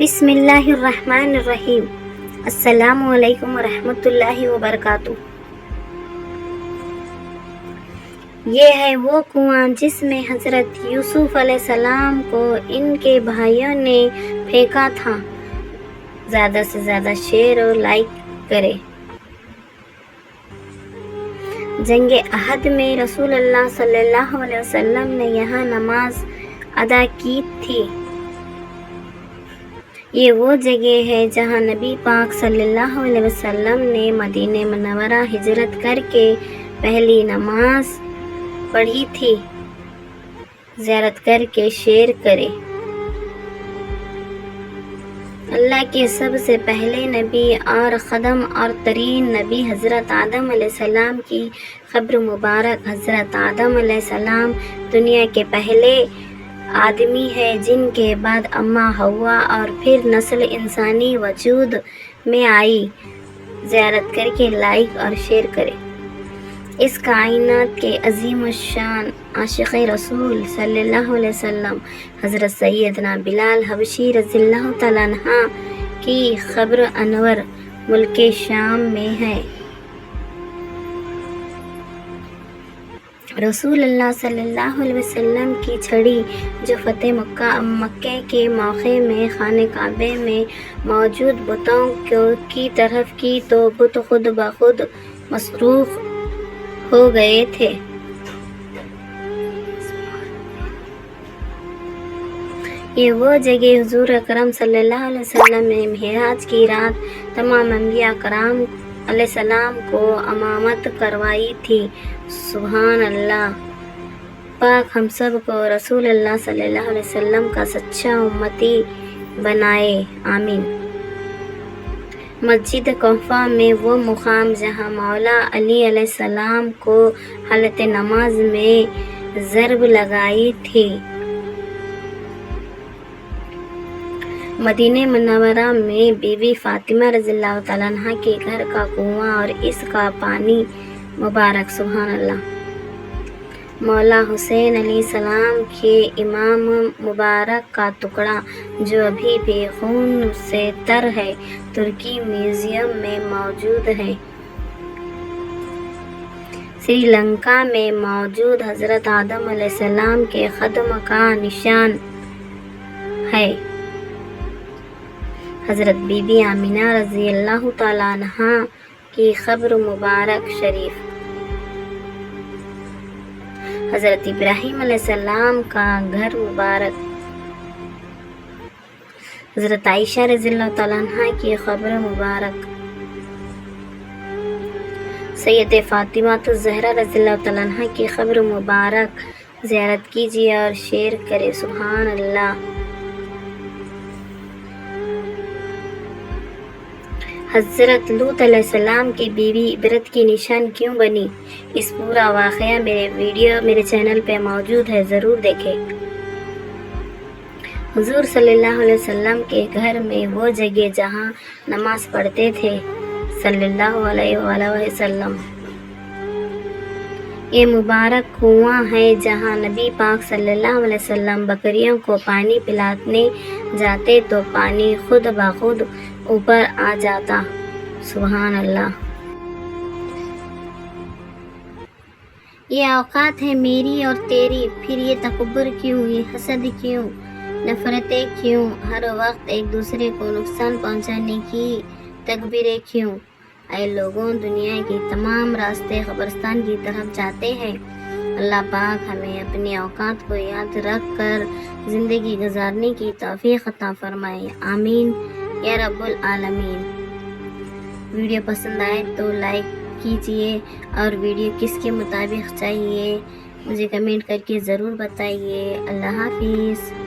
بسم اللہ الرحمن الرحیم۔ السلام علیکم ورحمۃ اللہ وبرکاتہ۔ یہ ہے وہ کنواں جس میں حضرت یوسف علیہ السلام کو ان کے بھائیوں نے پھینکا تھا۔ زیادہ سے زیادہ شیئر اور لائک کریں۔ جنگ احد میں رسول اللہ صلی اللہ علیہ وسلم نے یہاں نماز ادا کی تھی۔ یہ وہ جگہ ہے جہاں نبی پاک صلی اللہ علیہ وسلم نے مدینہ منورہ ہجرت کر کے پہلی نماز پڑھی تھی۔ زیارت کر کے شیئر کریں۔ اللہ کے سب سے پہلے نبی اور خدم اور ترین نبی حضرت آدم علیہ السلام کی قبر مبارک۔ حضرت آدم علیہ السلام دنیا کے پہلے آدمی ہے جن کے بعد اماں حوا اور پھر نسل انسانی وجود میں آئی۔ زیارت کر کے لائک اور شیئر کریں۔ اس کائنات کے عظیم الشان عاشق رسول صلی اللہ علیہ وسلم حضرت سیدنا بلال حبشی رضی اللہ تعالیٰ عنہ کی قبر انور ملک شام میں ہے۔ رسول اللہ صلی اللہ علیہ وسلم کی چھڑی جو فتح مکہ کے موقع میں خانہ کعبہ میں موجود بتوں کی طرف کی تو بت خود بخود مصروف ہو گئے تھے۔ یہ وہ جگہ حضور اکرم صلی اللہ علیہ وسلم نے معراج کی رات تمام انبیاء کرام علیہ السلام کو امامت کروائی تھی۔ سبحان اللہ۔ پاک ہم سب کو رسول اللہ صلی اللہ علیہ وسلم کا سچا امتی بنائے، آمین۔ مسجد کوفہ میں وہ مقام جہاں مولا علی علیہ السلام کو حالت نماز میں ضرب لگائی تھی۔ مدینہ منورہ میں بی بی فاطمہ رضی اللہ تعالیٰ عنہ کے گھر کا کنواں اور اس کا پانی مبارک۔ سبحان اللہ۔ مولا حسین علیہ السلام کے امام مبارک کا ٹکڑا جو ابھی بھی خون سے تر ہے، ترکی میوزیم میں موجود ہے۔ سری لنکا میں موجود حضرت آدم علیہ السلام کے قدم کا نشان ہے۔ حضرت بی بی آمینہ رضی اللہ تعالیٰ عنہا کی قبر مبارک شریف۔ حضرت ابراہیم علیہ السلام کا گھر مبارک۔ حضرت عائشہ رضی اللہ تعالیٰ عنہا کی قبر مبارک۔ سید فاطمہ الزہرا رضی اللہ تعالیٰ عنہا کی قبر مبارک زیارت کیجیے اور شیئر کریں۔ سبحان اللہ۔ حضرت لوط علیہ السلام کی بیوی عبرت کی نشان کیوں بنی؟ اس پورا واقعہ میرے چینل پہ موجود ہے، ضرور دیکھیں۔ حضور صلی اللہ علیہ وسلم کے گھر میں وہ جگہ جہاں نماز پڑھتے تھے صلی اللہ علیہ وآلہ وسلم۔ یہ مبارک کنواں ہے جہاں نبی پاک صلی اللہ علیہ وسلم بکریوں کو پانی پلانے جاتے تو پانی خود بخود اوپر آ جاتا۔ سبحان اللہ۔ یہ اوقات ہے میری اور تیری، پھر یہ تکبر کیوں، یہ حسد کیوں، نفرتیں کیوں، ہر وقت ایک دوسرے کو نقصان پہنچانے کی تکبیریں کیوں؟ اے لوگوں، دنیا کے تمام راستے قبرستان کی طرف جاتے ہیں۔ اللہ پاک ہمیں اپنے اوقات کو یاد رکھ کر زندگی گزارنے کی توفیق عطا فرمائے، آمین یا رب العالمین۔ ویڈیو پسند آئے تو لائک کیجیے اور ویڈیو کس کے مطابق چاہیے مجھے کمنٹ کر کے ضرور بتائیے۔ اللہ حافظ۔